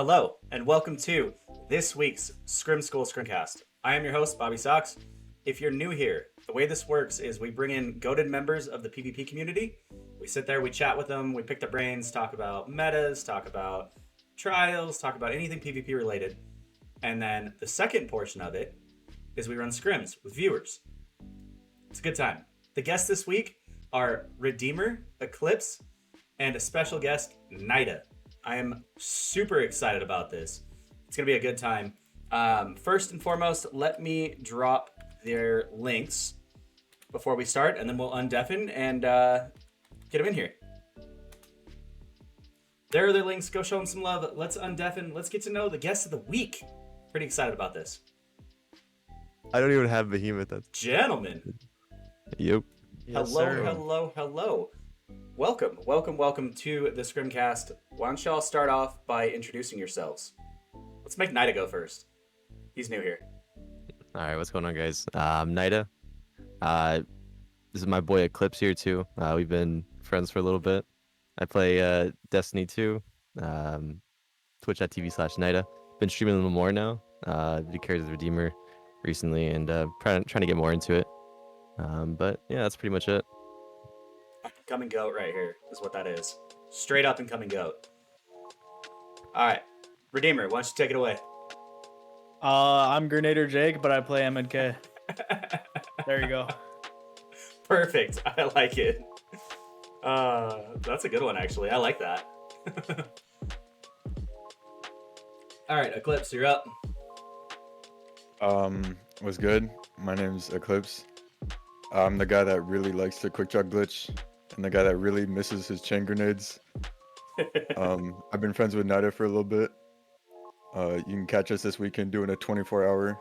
Hello, and welcome to this week's Scrim School ScrimCast. I am your host, Bobby Sox. If you're new here, the way this works is we bring in goated members of the PvP community. We sit there, we chat with them, we pick their brains, talk about metas, talk about trials, talk about anything PvP related. And then the second portion of it is we run scrims with viewers. It's a good time. The guests this week are Redeemerrr, Eclipse, and a special guest, Nietah. I am super excited about this. It's going to be a good time. First and foremost, let me drop their links before we start, and then we'll undeafen and get them in here. There are their links. Go show them some love. Let's undeafen. Let's get to know the guests of the week. Pretty excited about this. I don't even have Behemoth. That's... Gentlemen. Yep. Yes, hello. Welcome to the ScrimCast. Why don't y'all start off by introducing yourselves? Let's make Nietah go first. He's new here. All right, what's going on, guys? I'm Nietah. This is my boy Eclipse here too. We've been friends for a little bit. I play Destiny 2, twitch.tv/Nietah. Been streaming a little more now. Did carries with Redeemerrr recently, and trying to get more into it. But yeah, that's pretty much it. Come and goat right here is what that is. Straight up and come and goat. All right, Redeemerrr, why don't you take it away? I'm Grenader Jake, but I play M&K. There you go. Perfect. I like it. That's a good one, actually. I like that. All right, Eclipse, you're up. What's good? My name's Eclipse. I'm the guy that really likes the quick draw glitch and the guy that really misses his chain grenades. I've been friends with Nietah for a little bit. You can catch us this weekend doing a 24-hour.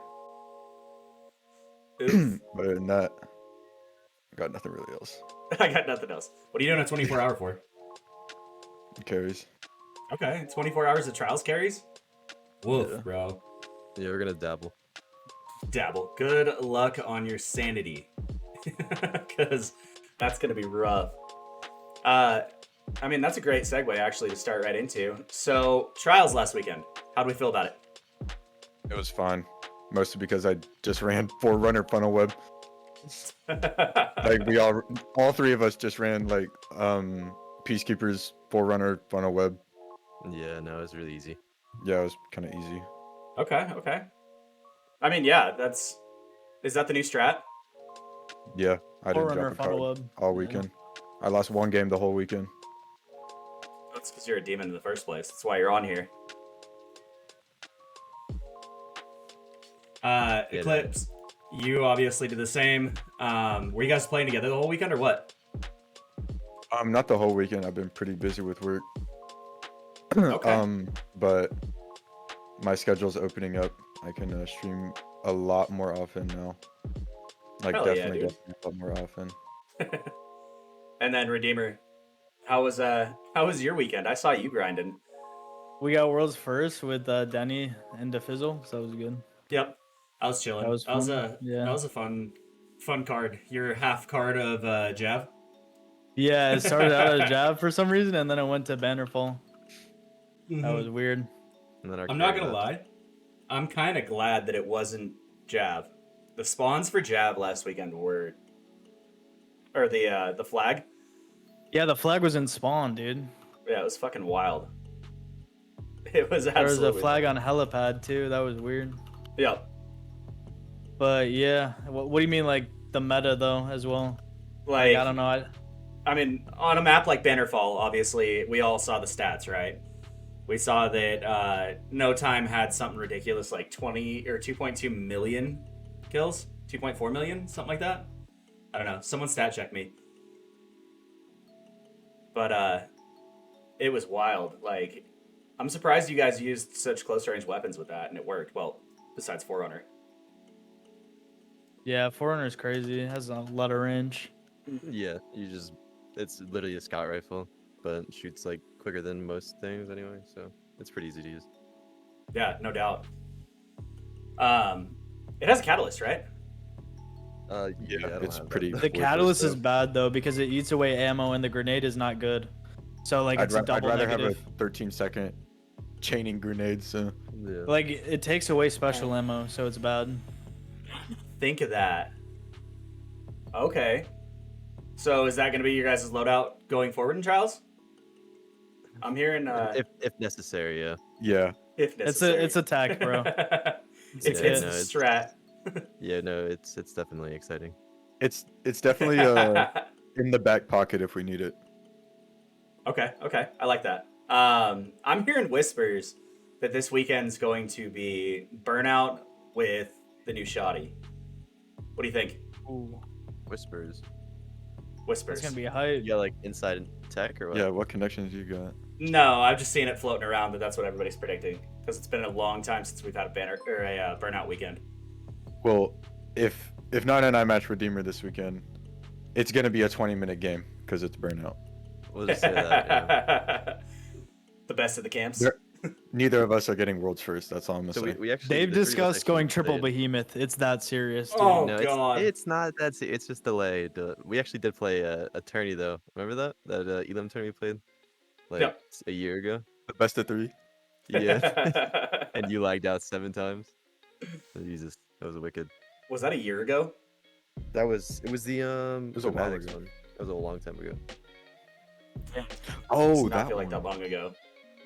But other than that, I got nothing really else. I got nothing else. What are you doing a 24-hour for? Carries. Okay, 24 hours of trials carries? Woof, Yeah. bro. Yeah, we're gonna dabble. Dabble. Good luck on your sanity. Because that's going to be rough. I mean, that's a great segue, actually, to start right into. So, trials last weekend. How do we feel about it? It was fun. Mostly because I just ran Forerunner funnel web. Like, all three of us just ran, like, Peacekeepers, Forerunner funnel web. Yeah, no, it's really easy. Yeah, it was kind of easy. Okay. I mean, yeah, is that the new strat? Yeah, I didn't Forerunner drop a funnel card web. all weekend. I lost one game the whole weekend. That's because you're a demon in the first place. That's why you're on here. Eclipse, you obviously did the same. Were you guys playing together the whole weekend or what? Not the whole weekend. I've been pretty busy with work. Okay. But my schedule's opening up. I can stream a lot more often now. Like, Hell yeah, definitely dude. a lot more often. And then Redeemerrr, how was your weekend? I saw you grinding. We got world's first with Denny and DeFizzle, so that was good. Yep, I was chilling. That was fun. That was a fun card. Your half card of Jav. Yeah, it started out as Jab for some reason, and then it went to Bannerfall. That was weird. And then I'm not gonna lie, I'm kind of glad that it wasn't Jav. The spawns for Jav last weekend were, or the flag. Yeah, the flag was in spawn, dude. Yeah, it was fucking wild. It was There absolutely. was a flag on helipad too. That was weird. Yep. But yeah, what do you mean, like the meta though, as well? Like, I don't know. I mean, on a map like Bannerfall, obviously, we all saw the stats, right? We saw that No Time had something ridiculous like 20 or 2.2 million kills, 2.4 million, something like that. I don't know. Someone stat check me. But it was wild. Like, I'm surprised you guys used such close range weapons with that, and it worked. Well, besides Forerunner. Yeah, Forerunner's crazy. It has a lot of range. Yeah, it's literally a scout rifle, but shoots like quicker than most things anyway, so it's pretty easy to use. Yeah, no doubt. It has a catalyst, right? Yeah, it's pretty. The catalyst is bad though because it eats away ammo and the grenade is not good. So like it's a I'd double rather negative. have a 13-second chaining grenades. So Yeah. Like it takes away special ammo, so it's bad. Think of that. Okay. So is that going to be your guys' loadout going forward in Trials? I'm hearing If necessary, yeah. yeah, if necessary. It's a tech, bro. it's Yeah, it's no, the it's- strat. Yeah, no, it's definitely exciting. it's definitely in the back pocket if we need it. Okay, I like that. I'm hearing whispers that this weekend's going to be Burnout with the new Shoddy. What do you think? Ooh, Whispers. Whispers. it's gonna be hype. You got like inside tech or what? Yeah, what connections you got? No, I've just seen it floating around that that's what everybody's predicting because it's been a long time since we've had a banner or a Burnout weekend. Well, if 9 and I match Redeemer this weekend, it's gonna be a 20-minute game because it's Burnout. We'll just say that. Yeah. The best of the camps. There- Neither of us are getting worlds first. That's all I'm gonna So say. we actually They've the three of us discussed actually going triple played. behemoth. It's that serious, dude. Oh, No, God. it's not that. It's just delayed. We actually did play a tourney though. Remember that Elam tourney we played like Yep. a year ago? The best of 3. Yeah. And you lagged out 7 times. Oh, Jesus, that was wicked. Was that a year ago? It was the It was a while Dramatics ago. one. That was a long time ago. Oh, Does not that feel like one. that long ago.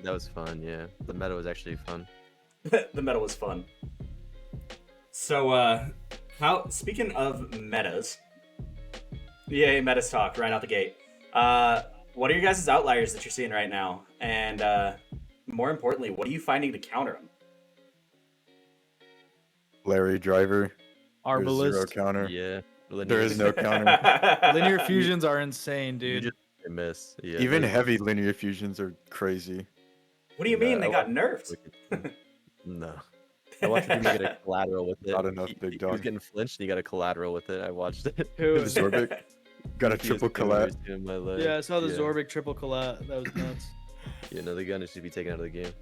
That was fun. Yeah, the meta was actually fun. The meta was fun. So, speaking of metas, EA metas talk right out the gate. What are your guys' outliers that you're seeing right now? And more importantly, what are you finding to counter them? Larry Driver. There's zero Arbalist. counter. Yeah, There is no counter. Linear fusions are insane, You dude. just miss. Yeah, Even those- heavy linear fusions are crazy. What do you No, mean they I got nerfed? wicked. No. I watched him get a collateral with it. Not enough, He- big He was dog. getting flinched and he got a collateral with it. I watched it. Who? The Zorbic got a He triple was doing collat. in my leg. Yeah, I saw the Yeah. Zorbic triple collat. That was nuts. Yeah, no, the gun should be taken out of the game.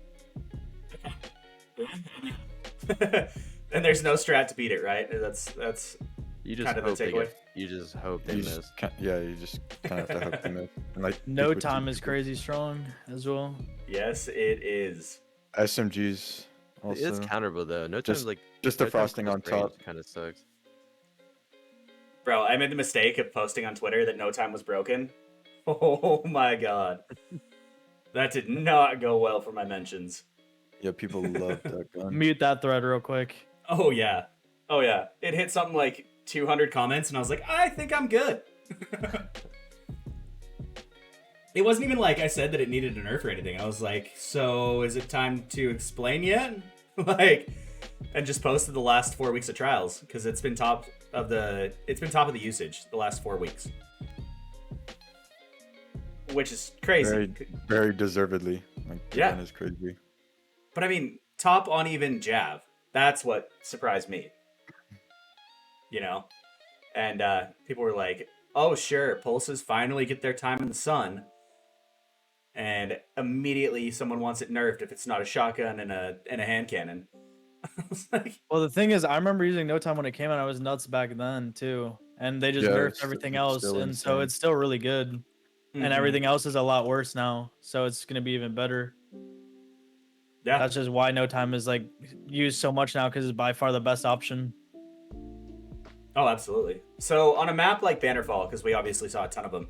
And there's no strat to beat it, right? That's You just Kind of the hope they takeaway. get, you just hope they You miss. just you just kind of have to hope they miss. And like No pick with time two is people. crazy strong as well. yes, it is. SMGs also. It's counterable though. No Just- time's like just the no time's frosting on close range top. kind of sucks. Bro, I made the mistake of posting on Twitter that no time was broken. Oh my god. That did not go well for my mentions. Yeah, people love that gun. Mute that thread real quick. Oh yeah. Oh yeah. It hit something like 200 comments and I was like, I think I'm good. It wasn't even like I said that it needed a nerf or anything. I was like, so is it time to explain yet? Like, and just posted the last 4 weeks of trials because it's been top of the usage the last 4 weeks. Which is crazy. Very, very deservedly. Like, the Yeah. gun is crazy. But I mean, top on even Jav. That's what surprised me. You know? And people were like, oh, sure, pulses finally get their time in the sun. And immediately someone wants it nerfed if it's not a shotgun and a hand cannon. I was like, Well, the thing is, I remember using No Time when it came out. I was nuts back then too, and they just Yeah, nerfed it's- everything it's else, still and so insane. it's still really good. mhm. And everything else is a lot worse now, so it's gonna be even better. Yeah. That's just why No Time is like used so much now because it's by far the best option. Oh, absolutely. So on a map like Bannerfall, because we obviously saw a ton of them,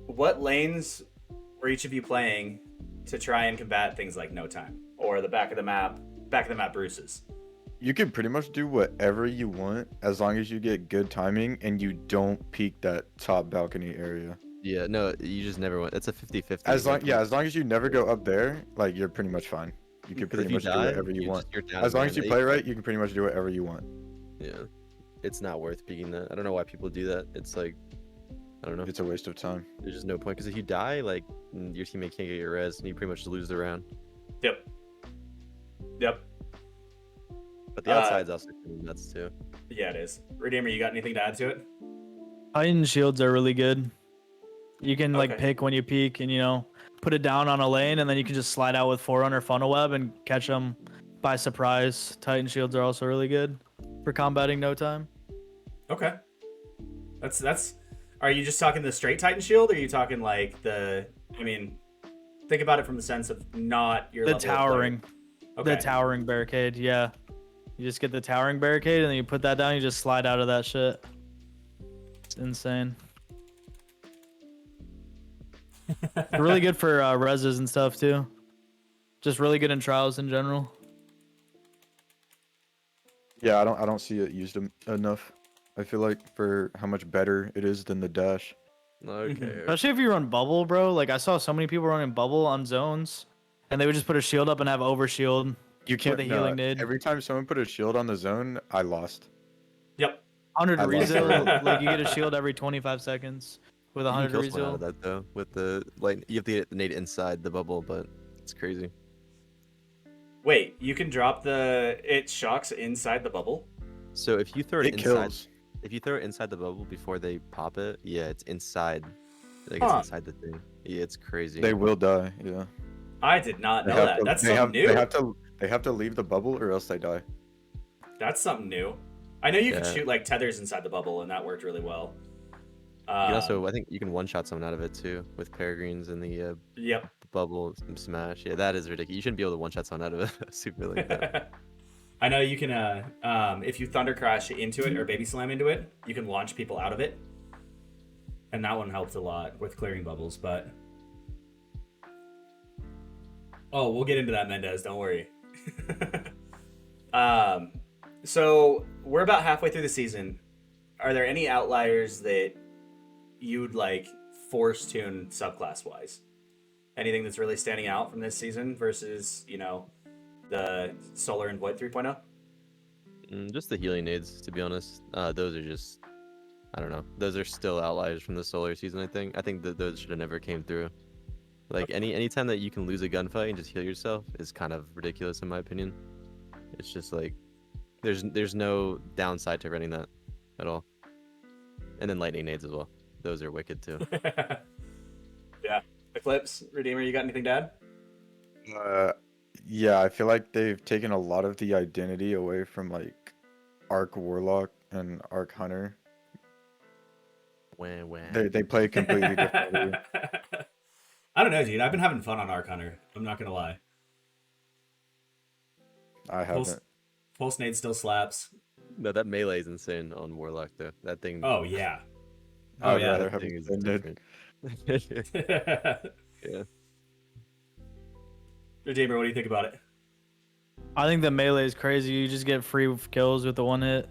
what lanes were each of you playing to try and combat things like No Time or the back of the map Bruce's? You can pretty much do whatever you want as long as you get good timing and you don't peek that top balcony area. Yeah, no, you just never went. It's a 50-50. As long as you never go up there, like you're pretty much fine. You can Because if pretty you much do die, whatever you want. you're down, As long man. as you They- play right, you can pretty much do whatever you want. Yeah, it's not worth peeking that. I don't know why people do that. It's like, I don't know. It's a waste of time. There's just no point because if you die, like your teammate can't get your res, and you pretty much lose the round. Yep. But the outside's also kind of nuts too. Yeah, it is. Redeemer, you got anything to add to it? Titan shields are really good. You can like Okay. pick when you peek and put it down on a lane, and then you can just slide out with Forerunner funnel web and catch them by surprise. Titan shields are also really good for combating No Time. Okay. That's. Are you just talking the straight Titan shield, or are you talking like the think about it from the sense of not your The level of player. towering. Okay. The towering barricade, yeah. You just get the towering barricade and then you put that down, you just slide out of that shit. It's insane. It's really good for reses and stuff too. Just really good in trials in general. Yeah, I don't see it used enough. I feel like for how much better it is than the dash. Okay. Especially if you run bubble, bro. Like I saw so many people running bubble on zones, and they would just put a shield up and have overshield. You can't. the healing nade. Every time someone put a shield on the zone, I lost. Yep. 100 I lost rezo, like you get a shield every 25 seconds with You can 100 kill someone out of rezo. that though. With the like, you have to get the nade inside the bubble, but it's crazy. Wait, you can drop it shocks inside the bubble? So if you throw it, It inside, kills. if you throw it inside the bubble before they pop it, yeah, it's inside. Like Huh. it's inside the thing. Yeah, it's crazy. They will die. Yeah. I did not They know have that. to- That's they something have, new. They have to leave the bubble or else they die. That's something new. I know you could Yeah. shoot like tethers inside the bubble, and that worked really well. You can also, I think you can one-shot someone out of it too with peregrines in the Yep. bubble smash. Yeah, that is ridiculous. You shouldn't be able to one-shot someone out of a super like that. I know you can, if you thunder crash into it or baby slam into it, you can launch people out of it. And that one helps a lot with clearing bubbles, but... Oh, we'll get into that, Mendez, don't worry. So, we're about halfway through the season. Are there any outliers that you'd like force tune subclass-wise? Anything that's really standing out from this season versus, the Solar and Void 3.0? Just the healing nades, to be honest. Those are just, I don't know. Those are still outliers from the solar season. I think that those should have never came through. Like anytime that you can lose a gunfight and just heal yourself is kind of ridiculous in my opinion. It's just like there's no downside to running that at all. And then lightning nades as well. Those are wicked too. Yeah. Eclipse, Redeemer, you got anything to add? Yeah, I feel like they've taken a lot of the identity away from like Arc Warlock and Arc Hunter. Wah, wah. They play completely differently. I don't know, dude. I've been having fun on Arc Hunter. I'm not gonna lie. I haven't. Pulse Nade still slaps. No, that melee is insane on Warlock though. That thing. Oh yeah. I'd Oh yeah. rather that have thing is Defended. different. Yeah. Redeemer, what do you think about it? I think the melee is crazy. You just get free kills with the one hit.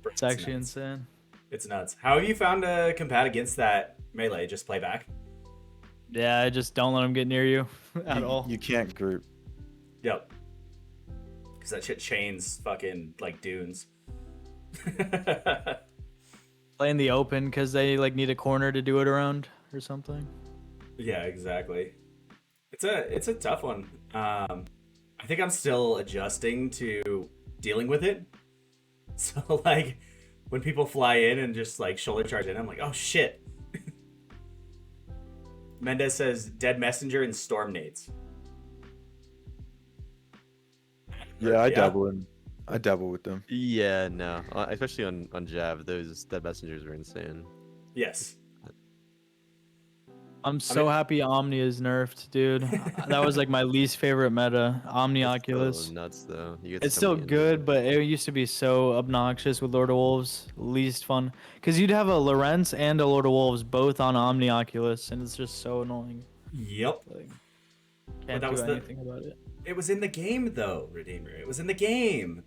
It's actually nuts. insane. It's nuts. How have you found to combat against that melee? Just play back? Yeah, I just don't let them get near you at all. You can't group. Yep. Because that shit chains fucking like dunes. Play in the open because they like need a corner to do it around or something. Yeah, exactly. It's a tough one. I think I'm still adjusting to dealing with it. So like when people fly in and just like shoulder charge in, I'm like, oh shit. Mendez says dead messenger and storm nades. Yeah, Yeah. I dabble with them. Yeah, no. Especially on Jav, those dead messengers were insane. Yes. I'm so happy Omni is nerfed, dude. That was like my least favorite meta, Omni It's Oculus. so nuts though. You get It's so still many good, but it used to be so obnoxious with Lord of Wolves. Least fun. Because you'd have a Lorenz and a Lord of Wolves both on Omni Oculus, and it's just so annoying. Yep. Like, can't that do was the- anything about it. It was in the game though, Redeemer. It was in the game.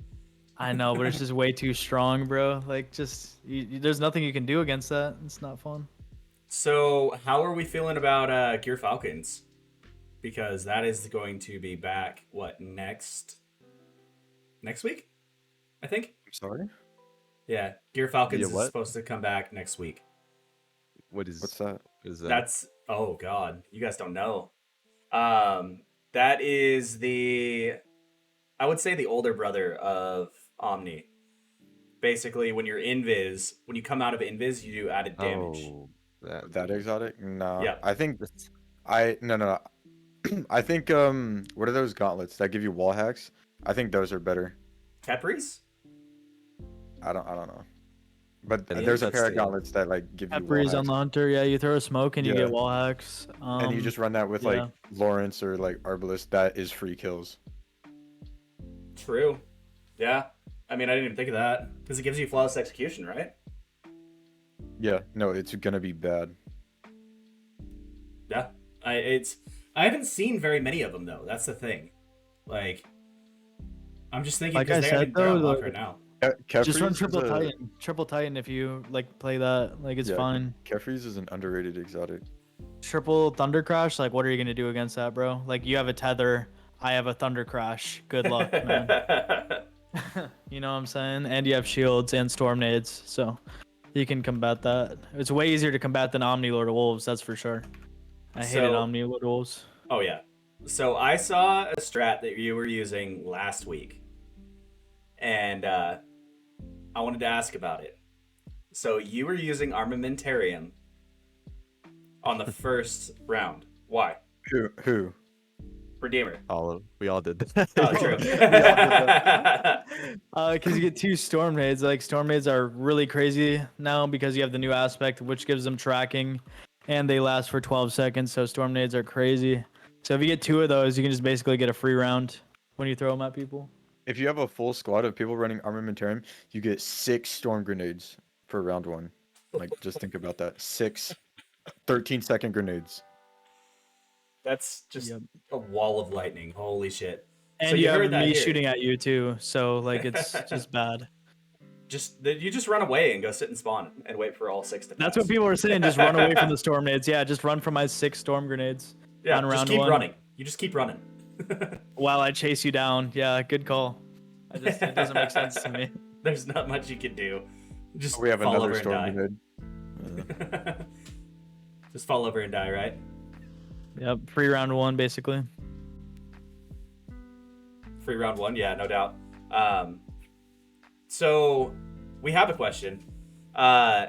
I know, but it's just way too strong, bro. Like, just there's nothing you can do against that. It's not fun. So, how are we feeling about Gear Falcons? Because that is going to be back next week? I think. I'm sorry. Yeah, Gear Falcons Yeah, is what? supposed to come back next week. What's that? What is that? That's oh god, you guys don't know. That is I would say the older brother of Omni. Basically, when you're invis, when you come out of invis, you do added damage. Oh, That exotic? No. Yeah. I think no. I think what are those gauntlets that give you wall hacks? I think those are better. Tepris? I don't know. But And there's a that's pair of stale. gauntlets that like give you wall Breeze on hacks. the hunter. Yeah, you throw a smoke and you Yeah. get wall hacks. And you just run that with yeah. like Lawrence or like Arbalest. That is free kills. True. Yeah. I mean, I didn't even think of that because it gives you flawless execution, right? Yeah, no, it's gonna be bad. Yeah. I haven't seen very many of them though. That's the thing. Like, I'm just thinking Like because I said, they're though, unlocked the- right now. Just run Kefries triple is a, titan. Triple titan if you like play that. Like it's yeah, fine. Kefries is an underrated exotic. Triple thunder crash. Like what are you gonna do against that, bro? Like you have a tether. I have a thunder crash. Good luck, man. You know what I'm saying? And you have shields and storm nades, so you can combat that. It's way easier to combat than Omni Lord of Wolves, that's for sure. I hated So- Omni Lord of Wolves. Oh yeah. So I saw a strat that you were using last week, and I wanted to ask about it. So you were using Armamentarium on the first round. Why? Who? Redeemerrr. We all did that. Oh, true. Because you get 2 storm nades. Like storm nades are really crazy now because you have the new aspect, which gives them tracking, and they last for 12 seconds. So storm nades are crazy. So if you get 2 of those, you can just basically get a free round when you throw them at people. If you have a full squad of people running Armamentarium, you get 6 storm grenades for round 1. Like, just think about that. 6 13-second grenades. That's just Yep. a wall of lightning. Holy shit. And So you you have heard that me here. shooting at you too. So like it's just bad. You just run away and go sit and spawn and wait for all 6 to That's pass. what people are saying. Just run away from the storm nades. Yeah, just run from my 6 storm grenades. Yeah, on just round keep 1. running. You just keep running. While I chase you down. Yeah, good call. It doesn't make sense to me. There's not much you can do. Just We have fall another over and storm die. grenade. Just fall over and die, right? Yep, free round 1 basically. Free round 1, yeah, no doubt. So we have a question.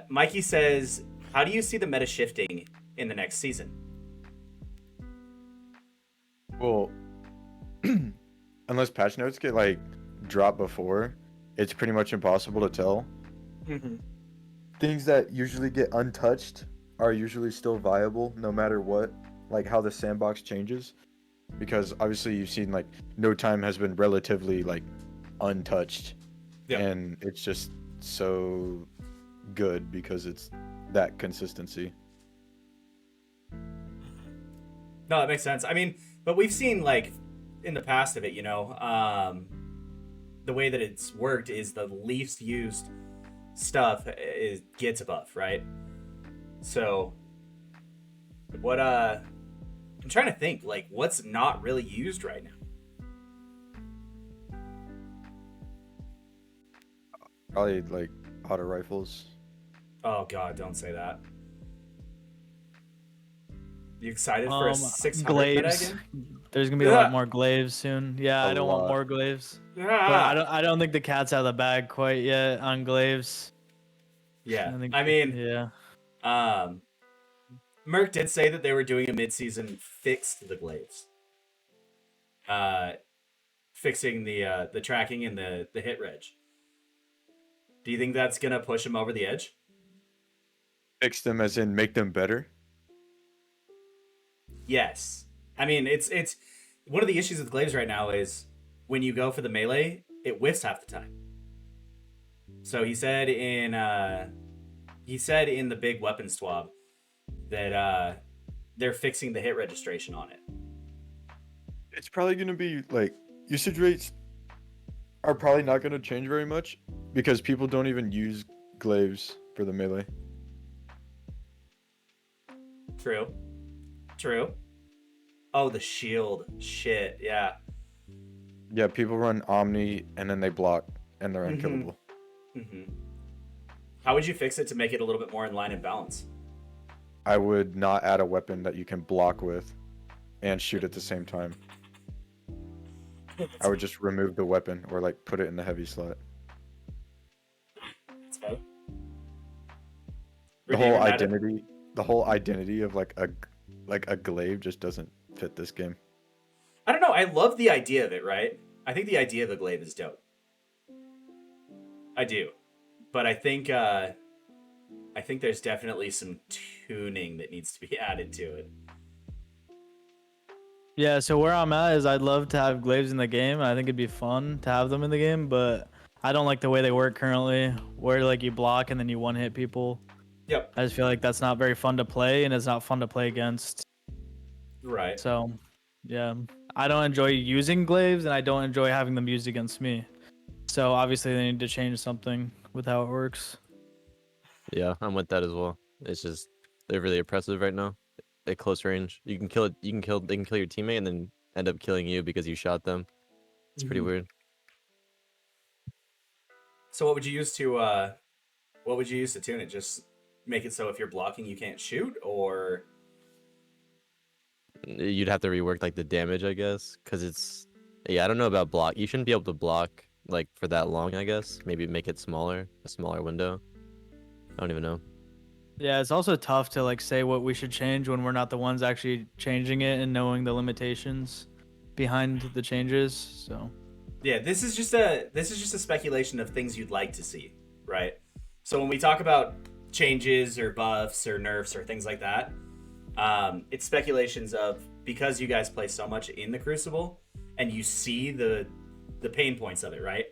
Mikey says, how do you see the meta shifting in the next season? Well, unless patch notes get like dropped before, it's pretty much impossible to tell. Things that usually get untouched are usually still viable no matter what, like how the sandbox changes. Because obviously you've seen like no time has been relatively like untouched. Yeah. And it's just so good because it's that consistency. No, that makes sense. I mean, but we've seen like in the past of it, you know, the way that it's worked is the least used stuff gets a buff, right? So what I'm trying to think like what's not really used right now. Probably like auto rifles. Oh god, don't say that. You excited for a 600 meta glaives. again? There's gonna be a lot more glaives soon. Yeah, A I don't want lot. more glaives. But Ah! I don't think the cat's out of the bag quite yet on glaives. Yeah. think, I mean, yeah. Merc did say that they were doing a mid-season fix to the glaives. Fixing the tracking and the hit reg. Do you think that's gonna push them over the edge? Fix them as in make them better. Yes. I mean, it's one of the issues with glaives right now is when you go for the melee, it whiffs half the time. So he said in the big weapon swab that they're fixing the hit registration on it. It's probably going to be like usage rates are probably not going to change very much because people don't even use glaives for the melee. True. Oh, the shield. Shit, yeah. Yeah, people run Omni and then they block and they're Mhm. unkillable. How would you fix it to make it a little bit more in line and balance? I would not add a weapon that you can block with and shoot at the same time. I would just remove the weapon or like put it in the heavy slot. That's fair. The whole Redeemerrr, identity of like a glaive just doesn't fit this game. I don't know. I love the idea of it, right? I think the idea of the glaive is dope. I do. But I think I think there's definitely some tuning that needs to be added to it. Yeah, so where I'm at is I'd love to have glaives in the game. I think it'd be fun to have them in the game, but I don't like the way they work currently, where like you block and then you one hit people. Yep. I just feel like that's not very fun to play, and it's not fun to play against. Right. So, yeah, I don't enjoy using glaives, and I don't enjoy having them used against me. So obviously they need to change something with how it works. Yeah, I'm with that as well. It's just they're really oppressive right now. At close range, you can kill it. You can kill. They can kill your teammate and then end up killing you because you shot them. It's pretty Mhm. weird. So what would you use to tune it? Just make it so if you're blocking you can't shoot, or You'd have to rework like the damage, I guess, because it's. Yeah, I don't know about block. You shouldn't be able to block like for that long. I guess maybe make it smaller, a smaller window. I don't even know. Yeah, it's also tough to like say what we should change when we're not the ones actually changing it and knowing the limitations behind the changes. So yeah, this is just a speculation of things you'd like to see, right? So when we talk about changes or buffs or nerfs or things like that, it's speculations of, because you guys play so much in the Crucible and you see the pain points of it, right?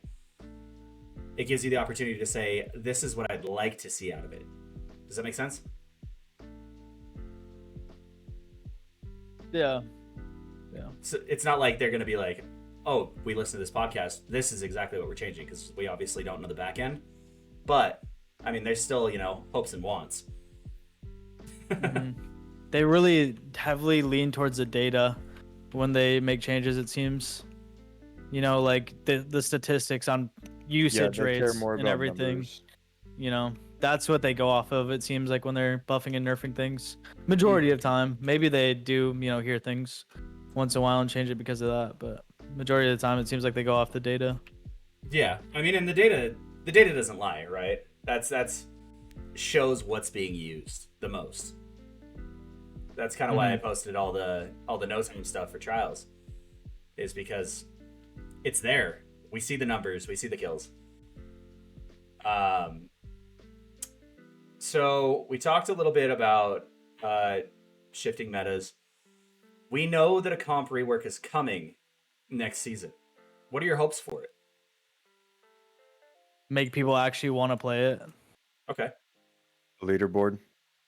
It gives you the opportunity to say, this is what I'd like to see out of it. Does that make sense? yeah, So it's not like they're going to be like, oh, we listened to this podcast, this is exactly what we're changing, because we obviously don't know the back end. But I mean, there's still, hopes and wants. Mhm. They really heavily lean towards the data when they make changes. It seems, like the statistics on usage they care rates more and about everything. numbers. That's what they go off of. It seems like when they're buffing and nerfing things, majority of time, maybe they do, hear things once in a while and change it because of that. But majority of the time, it seems like they go off the data. Yeah, I mean, and the data doesn't lie, right? That's shows what's being used the most. That's kind of why I posted all the no time stuff for trials, is because it's there. We see the numbers, we see the kills. So we talked a little bit about shifting metas. We know that a comp rework is coming next season. What are your hopes for it? Make people actually want to play it. Okay. Leaderboard.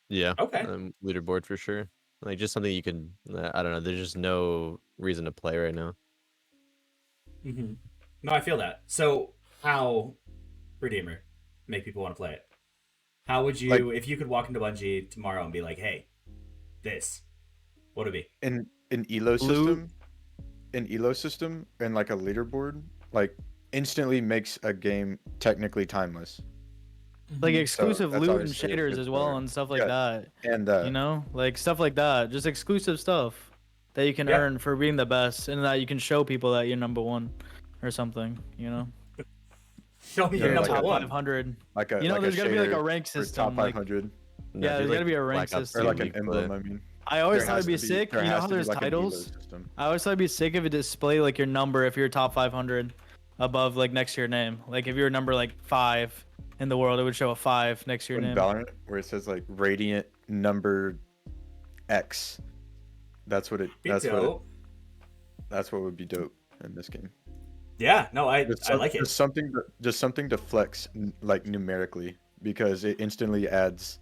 Yeah. Okay. Leaderboard for sure. Like just something you can. I don't know. There's just no reason to play right now. Mm-hmm. No, I feel that. So how, Redeemerrr, make people want to play it? How would you, if you could walk into Bungie tomorrow and be like, hey, this, what would it be? In an elo system and like a leaderboard, like instantly makes a game technically timeless. Like exclusive that's loot and obviously a shaders good as well start. and stuff like Yeah, that. And Like stuff like that. Just exclusive stuff that you can earn for being the best, and that you can show people that you're number one or something. Show me Yeah, your You're number top one. 500. like a there's gotta be like a shader rank for system. top 500 No, Yeah, do, there's gotta be a rank Black Ops system. or like 2 an play. emblem. I mean, I always there thought has it'd be to be- sick. there You know has how to be there's like an elo titles? system. I always thought it'd be sick if it display like your number if you're top 500 above like next to your name. Like if you're number like 5 in the world, it would show a 5 next to your In name. Valorant, where it says like Radiant number X, that's what would be dope in this game. Yeah, no, I like it. Just something to flex like numerically, because it instantly adds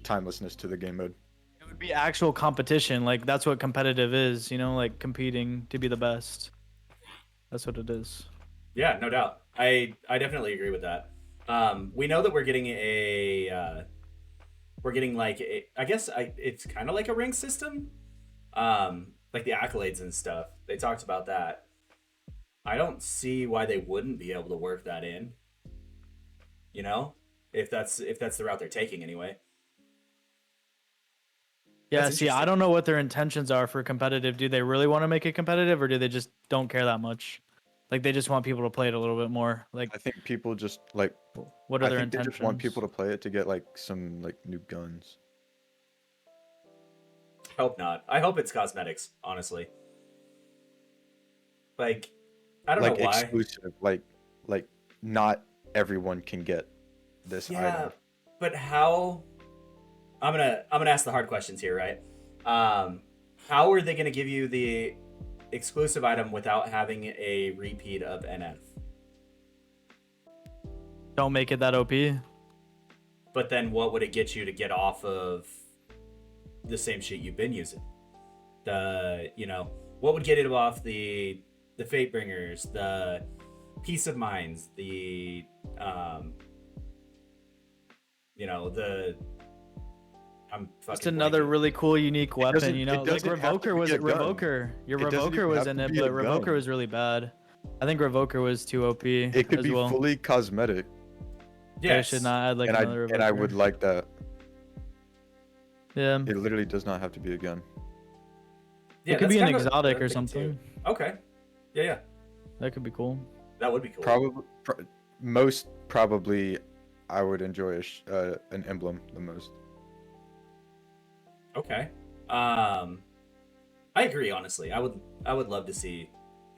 timelessness to the game mode. It would be actual competition. Like that's what competitive is, like competing to be the best. That's what it is. Yeah, no doubt. I definitely agree with that. We know that we're getting it's kind of like a rank system. Like the accolades and stuff. They talked about that. I don't see why they wouldn't be able to work that in. If that's the route they're taking anyway. Yeah, That's see, I interesting. don't know what their intentions are for competitive. Do they really want to make it competitive, or do they just don't care that much? Like they just want people to play it a little bit more. Like I think people just like. what are I their think they intentions? just want people to play it to get like some like new guns. Hope not. I hope it's cosmetics, honestly. Like, I don't Like know why. exclusive, like not everyone can get this Yeah, item. But how? I'm gonna ask the hard questions here, right? How are they gonna give you the exclusive item without having a repeat of NF? Don't make it that OP. But then what would it get you to get off of the same shit you've been using? What would get it off the Fatebringers, the Peace of Minds, the I'm fucking Just another blanking. really cool, unique weapon. doesn't- You it know, like doesn't have to Revoker be was a gun. Revoker. Your It doesn't Revoker even was have in to it, be a but Revoker gun. was really bad. I think Revoker was too OP It could as be well. fully cosmetic, Yeah, I Yes. should not add like and another Revoker. I would like that. Yeah. It literally does not have to be a gun. Yeah, It could that's be an kinda exotic what or I'm thinking something. too. Okay. Yeah. That could be cool. That would be cool. Probably, most probably, I would enjoy an emblem the most. Okay. I agree. Honestly, I would love to see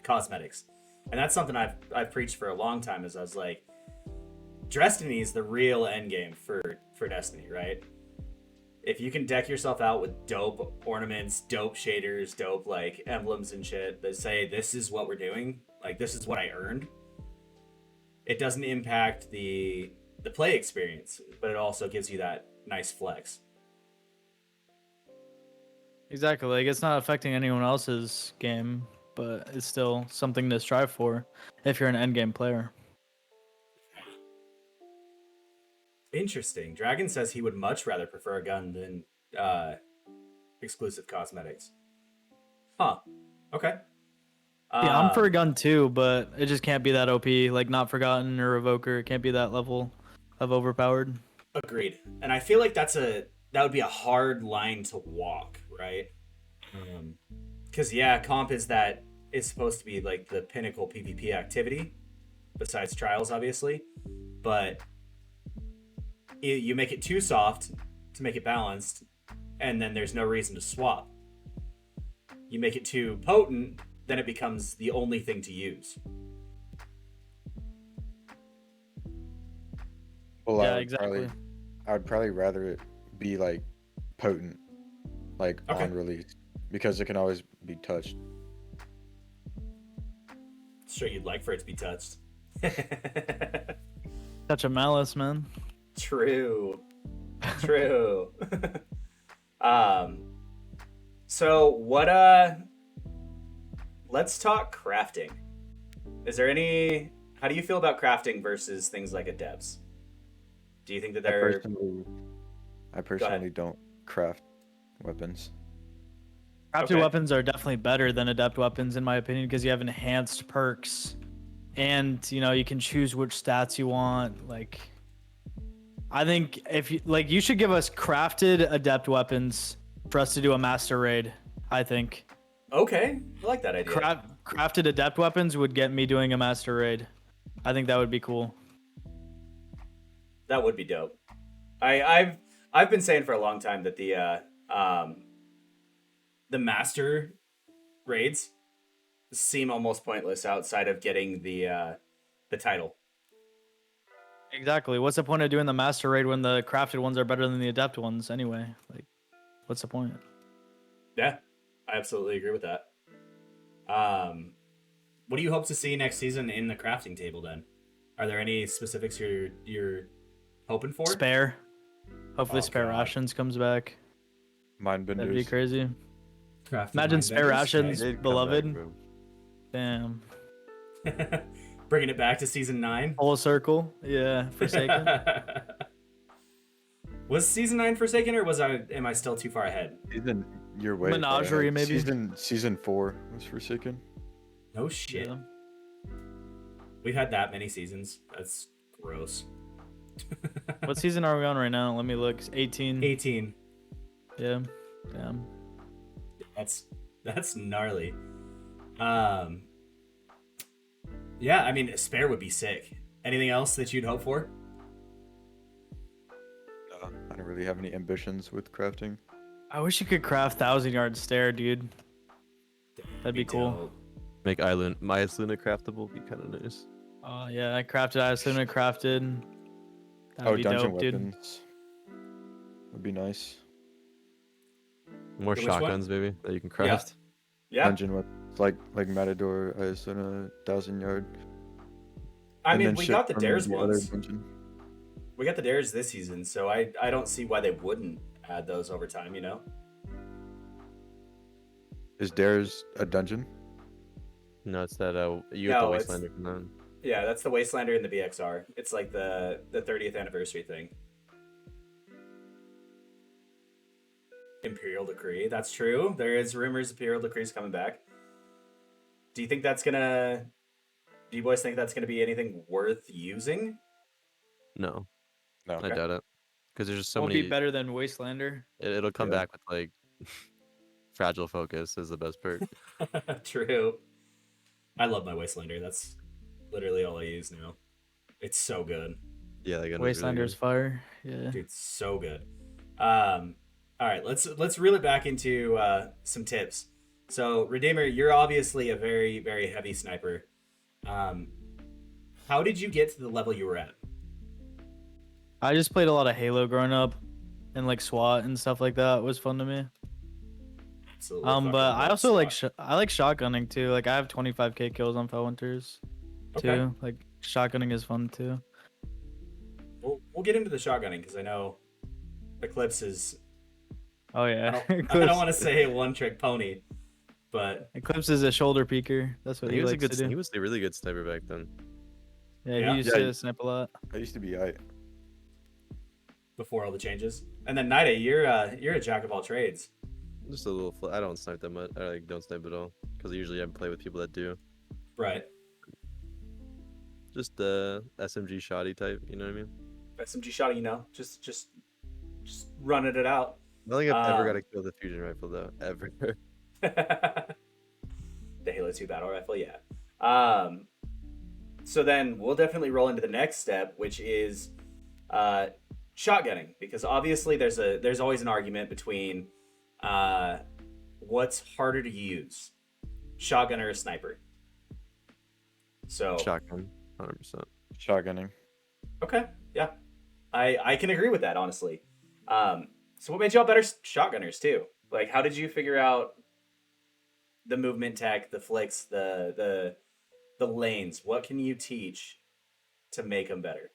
cosmetics, and that's something I've preached for a long time. Is I was like, Destiny is the real end game for Destiny, right? If you can deck yourself out with dope ornaments, dope shaders, dope like emblems and shit that say this is what we're doing, like this is what I earned. It doesn't impact the play experience, but it also gives you that nice flex. Exactly. Like it's not affecting anyone else's game, but it's still something to strive for if you're an endgame player. Interesting. Dragon says he would much rather prefer a gun than exclusive cosmetics. Huh. Okay. Yeah, I'm for a gun too, but it just can't be that OP. Like Not Forgotten or Revoker, it can't be that level of overpowered. Agreed. And I feel like that would be a hard line to walk, right? Because comp is supposed to be like the pinnacle PvP activity, besides trials, obviously. But you make it too soft to make it balanced, and then there's no reason to swap. You make it too potent, then it becomes the only thing to use. Well, Yeah, exactly. I'd probably rather it be like potent, like Okay. on release, because it can always be touched. Sure, you'd like for it to be touched. Touch of malice, man. True. So what let's talk crafting. Is there any how do you feel about crafting versus things like adepts? Do you think that they're I personally don't craft weapons. Crafted Okay. weapons are definitely better than adept weapons in my opinion because you have enhanced perks, and you can choose which stats you want. Like, I think if you should give us crafted adept weapons for us to do a master raid. I think okay? I like that idea. crafted adept weapons would get me doing a master raid. I think that would be cool. That would be dope. I've been saying for a long time that the master raids seem almost pointless outside of getting the title. Exactly. What's the point of doing the master raid when the crafted ones are better than the adept ones anyway? Like, what's the point? Yeah, I absolutely agree with that. What do you hope to see next season in the crafting table then? Are there any specifics you're hoping for? Spare. Hopefully, Oh, spare God. rations comes back. Mind That'd be benders. crazy. Crafting Imagine mind spare benders? rations. They'd come back, Beloved. bro. Damn. Nice. Bringing it back to season 9. Full circle. Yeah. Forsaken. Was season 9 Forsaken, or am I still too far ahead? You're way far Menagerie, ahead. maybe? Season 4 was Forsaken. No shit. Yeah. We've had that many seasons. That's gross. What season are we on right now? Let me look. 18. 18. Yeah. Damn. That's gnarly. Yeah, I mean, spare would be sick. Anything else that you'd hope for? I don't really have any ambitions with crafting. I wish you could craft 1,000-yard stair, dude. That'd be cool. dope. Make Maya's Luna craftable be kind of nice. Oh yeah, I crafted. I assume I crafted. That'd be Dungeon dope, dude. weapons. would be nice. More Which one? shotguns, maybe, that you can craft. Yeah. Dungeon with like Matador, ISO 1,000 yard. I and mean, then we shit got the from dares the other ones. dungeon. We got the dares this season, so I don't see why they wouldn't add those over time. You know. Is Dares a dungeon? No, it's that you No, get it's- the Wastelander from that. Yeah, that's the Wastelander and the BXR. It's like the 30th anniversary thing. Imperial Decree. That's true. There is rumors Imperial Decree's coming back. Do you think that's gonna? Do you boys think that's gonna be anything worth using? No, No. I doubt it. Because there's just so Won't many. be better than Wastelander. It'll come Yeah. back with like fragile focus is the best perk. True. I love my Wastelander. That's literally all I use now. It's so good. Yeah, that gun is really Wastelander's good. fire. Yeah. Dude, so good. All right, let's reel it back into some tips. So, Redeemerrr, you're obviously a very, very heavy sniper. How did you get to the level you were at? I just played a lot of Halo growing up, and like SWAT and stuff like that was fun to me. Absolutely. fucking But I love also like SWAT. I like shotgunning too. Like I have 25k kills on Felwinters too. Okay. Like shotgunning is fun too. We'll get into the shotgunning because I know Eclipse is. Oh I yeah. don't, I don't want to say a one-trick pony, but Eclipse is a shoulder peeker. That's what He he was a likes good. to do. He was a really good sniper back then. Yeah, Yeah? he used Yeah, to snipe a lot. I used to be I. before all the changes. And then Nietah, you're a jack of all trades. Just a little. I don't snipe that much. I like don't snipe at all because usually I play with people that do. Right. Just the SMG shoddy type. You know what I mean? SMG shot, just running it out. I don't think I've ever Um, got a kill with a fusion rifle though. Ever. The Halo 2 battle rifle, yeah. So then we'll definitely roll into the next step, which is shotgunning, because obviously there's always an argument between what's harder to use, shotgun or a sniper. So Shotgun, 100%. Shotgunning. okay, yeah, I can agree with that, honestly. So what made y'all better shotgunners too? Like, how did you figure out the movement tech, the flicks, the lanes? What can you teach to make them better?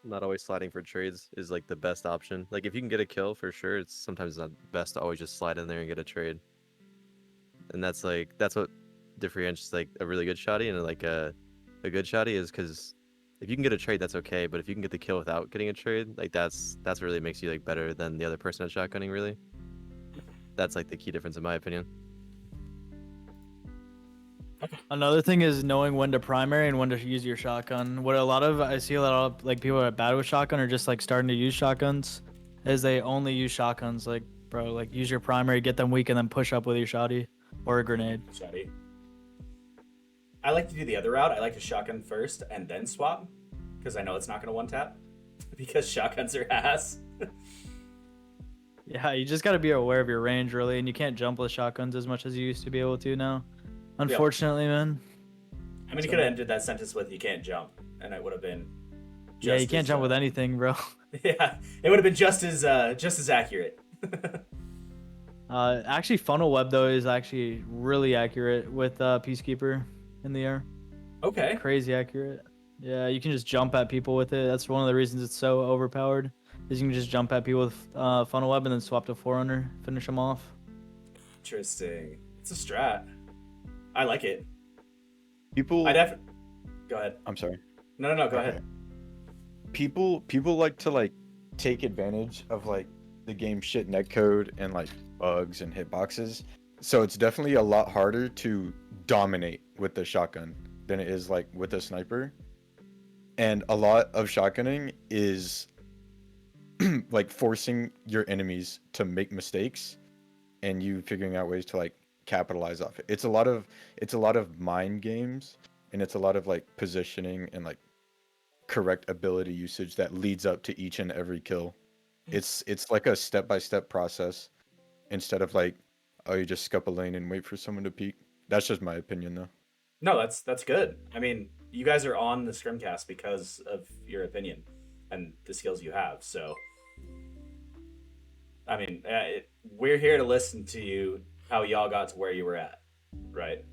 Not always sliding for trades is like the best option. Like if you can get a kill for sure, it's sometimes not best to always just slide in there and get a trade. And that's what differentiates like a really good shotty and like a good shotty is because if you can get a trade, that's okay. But if you can get the kill without getting a trade, like that's really makes you like better than the other person at shotgunning. Really, that's like the key difference in my opinion. Another thing is knowing when to primary and when to use your shotgun. What I see a lot of like people that are bad with shotgun are just like starting to use shotguns, is they only use shotguns. Like bro, like use your primary, get them weak, and then push up with your shotty or a grenade. Shotty. I like to do the other route. I like to shotgun first and then swap, because I know it's not going to one tap, because shotguns are ass. Yeah, you just got to be aware of your range really, and you can't jump with shotguns as much as you used to be able to now. Unfortunately, man. I mean, you could have ended that sentence with "you can't jump," and it would have been. Yeah, you can't as, jump with anything, bro. Yeah, it would have been just as accurate. Actually, funnel web though is actually really accurate with Peacekeeper in the air. Okay. Crazy accurate. Yeah, you can just jump at people with it. That's one of the reasons it's so overpowered. Is you can just jump at people with funnel web and then swap to Forerunner, finish them off. Interesting. It's a strat. I like it. People. Go ahead. I'm sorry. No. Go Okay. ahead. People like to like take advantage of like the game shit netcode and like bugs and hitboxes. So it's definitely a lot harder to dominate with the shotgun than it is like with a sniper. And a lot of shotgunning is like forcing your enemies to make mistakes and you figuring out ways to like capitalize off it. It's a lot of mind games, and it's a lot of like positioning and like correct ability usage that leads up to each and every kill. It's like a step-by-step process instead of like, oh, you just scup a lane and wait for someone to peek. That's just my opinion though. No, that's good. I mean, you guys are on the ScrimCast because of your opinion and the skills you have. So I mean, we're here to listen to you, how y'all got to where you were at, right?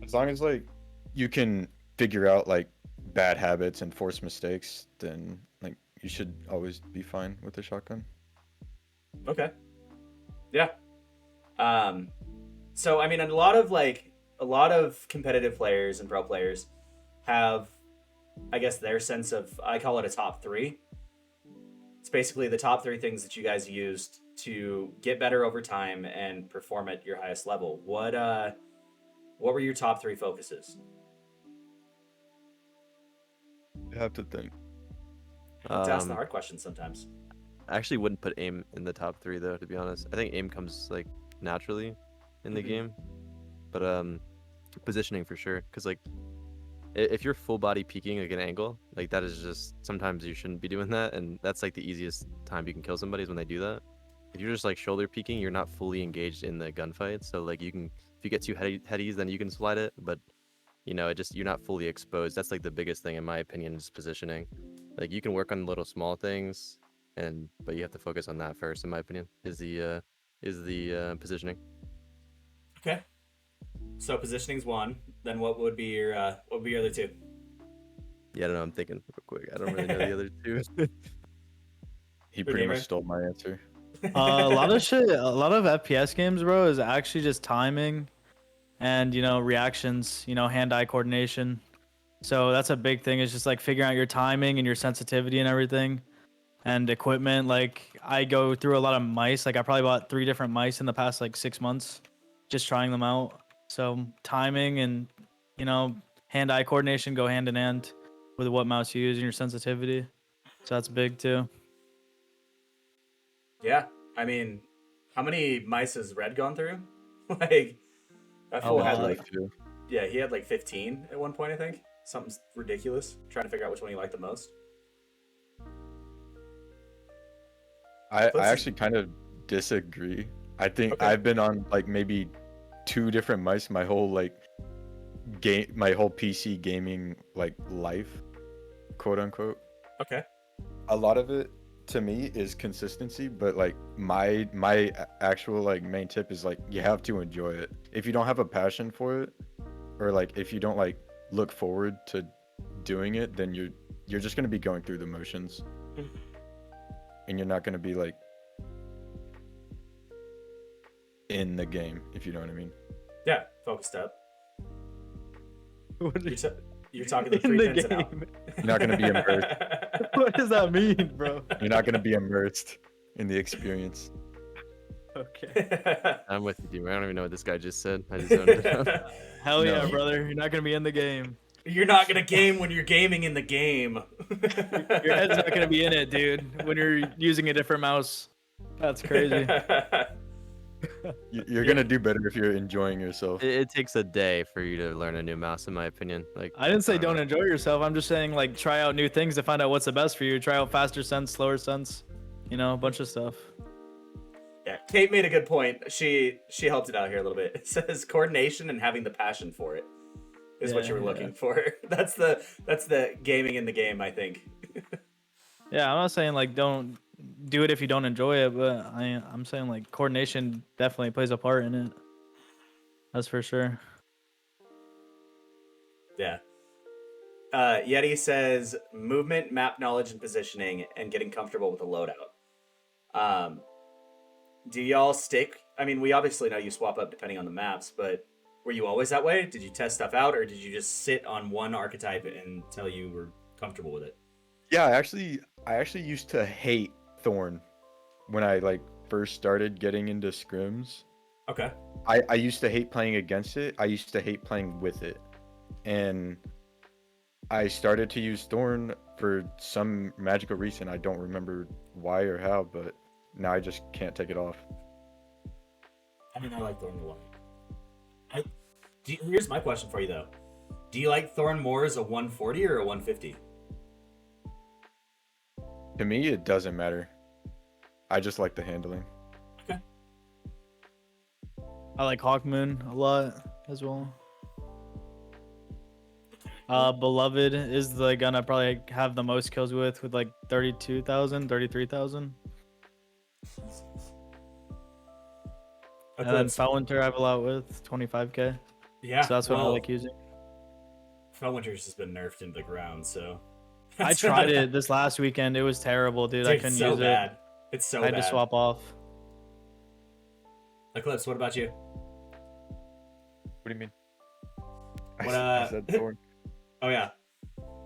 As long as like you can figure out like bad habits and force mistakes, then like you should always be fine with the shotgun. Okay. Yeah. So I mean, a lot of competitive players and pro players have, I guess, their sense of, I call it a top three. It's basically the top three things that you guys used to get better over time and perform at your highest level. What were your top three focuses? You have to think. I have to ask the hard questions sometimes. I actually wouldn't put aim in the top three though, to be honest. I think aim comes like naturally in the game, but positioning for sure. Because like if you're full body peeking like an angle, like that is just, sometimes you shouldn't be doing that, and that's like the easiest time you can kill somebody is when they do that. If you're just like shoulder peeking, you're not fully engaged in the gunfight. So like you can, if you get too headies, then you can slide it, but you know, it just, you're not fully exposed. That's like the biggest thing in my opinion, is positioning. Like you can work on little small things, but you have to focus on that first, in my opinion, is the positioning. Okay. So positioning's one. Then what would be your other two? Yeah, I don't know. I'm thinking real quick. I don't really know the other two. He pretty Redeemerrr? much stole my answer. A lot of shit, a lot of FPS games, bro, is actually just timing and, reactions, hand-eye coordination. So that's a big thing. It's just like figuring out your timing and your sensitivity and everything, and equipment. Like I go through a lot of mice. Like I probably bought 3 different mice in the past like 6 months, just trying them out. So timing and, hand-eye coordination go hand in hand with what mouse you use and your sensitivity. So that's big too. Yeah. I mean, how many mice has Red gone through? Like, that fool had lot. like, yeah, he had like 15 at one point, I think. Something ridiculous. Trying to figure out which one he liked the most. I actually kind of disagree. I think Okay. I've been on like maybe 2 different mice my whole my whole PC gaming like life, quote unquote. Okay. A lot of it to me is consistency, but like my actual like main tip is like you have to enjoy it. If you don't have a passion for it, or like if you don't like look forward to doing it, then you're just gonna be going through the motions, and you're not gonna be like in the game, if you know what I mean. Yeah, focused up. What You're talking the in three the pins and out. game? You're not gonna be immersed. What does that mean, bro? You're not gonna be immersed in the experience. Okay. I'm with you, dude. I don't even know what this guy just said. I just zoned it out. Hell No. yeah, brother. You're not gonna be in the game. You're not gonna game when you're gaming in the game. Your head's not gonna be in it, dude. When you're using a different mouse. That's crazy. You're gonna do better if you're enjoying yourself. It takes a day for you to learn a new mouse, in my opinion. Like I didn't say don't know. enjoy yourself. I'm just saying like try out new things to find out what's the best for you. Try out faster sense, slower sense, a bunch of stuff. Yeah, Kate made a good point. She helped it out here a little bit. It says coordination and having the passion for it is what you were looking for. That's the gaming in the game, I think. Yeah, I'm not saying like don't do it if you don't enjoy it, but I'm saying like coordination definitely plays a part in it. That's for sure. Yeah. Yeti says movement, map knowledge, and positioning, and getting comfortable with the loadout. Do y'all stick? I mean, we obviously know you swap up depending on the maps, but were you always that way? Did you test stuff out, or did you just sit on one archetype until you were comfortable with it? Yeah, I actually used to hate Thorn when I like first started getting into scrims. Okay. I used to hate playing against it. I used to hate playing with it. And I started to use Thorn for some magical reason. I don't remember why or how, but now I just can't take it off. I mean, I like Thorn a lot. Here's my question for you, though. Do you like Thorn more as a 140 or a 150? To me, it doesn't matter. I just like the handling. Okay. I like Hawkmoon a lot as well. Beloved is the gun I probably have the most kills with like 32,000, 33,000. And then Eclipse. Felwinter I have a lot with 25k. Yeah. So that's what I well, like using. Felwinter's just been nerfed into the ground, so. I tried it this last weekend. It was terrible, dude. I Dude, couldn't it's so use bad. it. It's so I had bad. to swap off. Eclipse, what about you? What do you mean? What, I said Thorn. Oh yeah,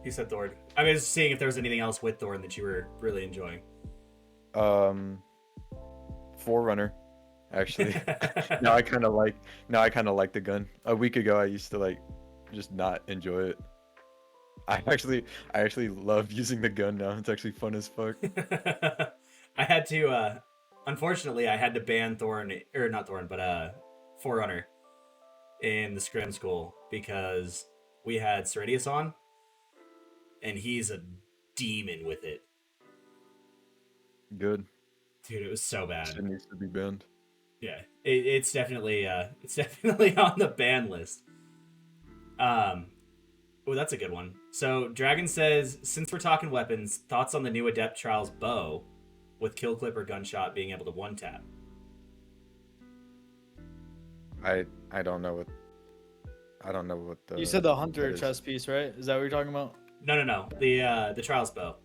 you said Thorn. I was seeing if there was anything else with Thorn that you were really enjoying. Forerunner, actually. Now I kind of like the gun. A week ago I used to like just not enjoy it. I actually love using the gun now. It's actually fun as fuck. I had to, unfortunately, I had to ban Thorn, or not Thorn, but Forerunner in the Scrim school because we had Ceridius on, and he's a demon with it. Good. Dude, it was so bad. It needs to be banned. Yeah, it's definitely on the ban list. Oh, that's a good one. So Dragon says, since we're talking weapons, thoughts on the new Adept Trials bow with kill clip or gunshot being able to one tap. I don't know what the. You said the hunter that is. chest piece, right? Is that what you're talking about? No. The Trials bow.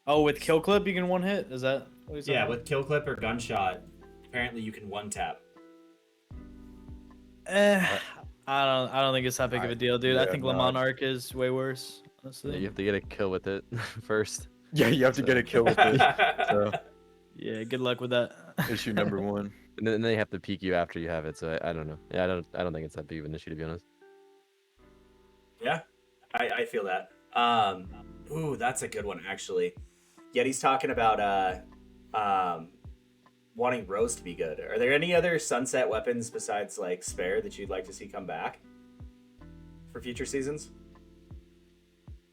Oh, with kill clip you can one hit. Is that what you're Yeah, talking with kill clip or gunshot, apparently you can one tap. about? I don't think it's that big of a deal, dude. I yeah, think no. Le Monarch is way worse, Yeah, honestly. you have to get a kill with it first. Yeah, you have to get a kill with it. So Yeah, good luck with that. issue number 1. And then they have to peek you after you have it. So I don't know. Yeah, I don't think it's that big of an issue, to be honest. Yeah, I feel that. Ooh, that's a good one actually. Yeti's talking about wanting Rose to be good. Are there any other sunset weapons besides like Spare that you'd like to see come back for future seasons?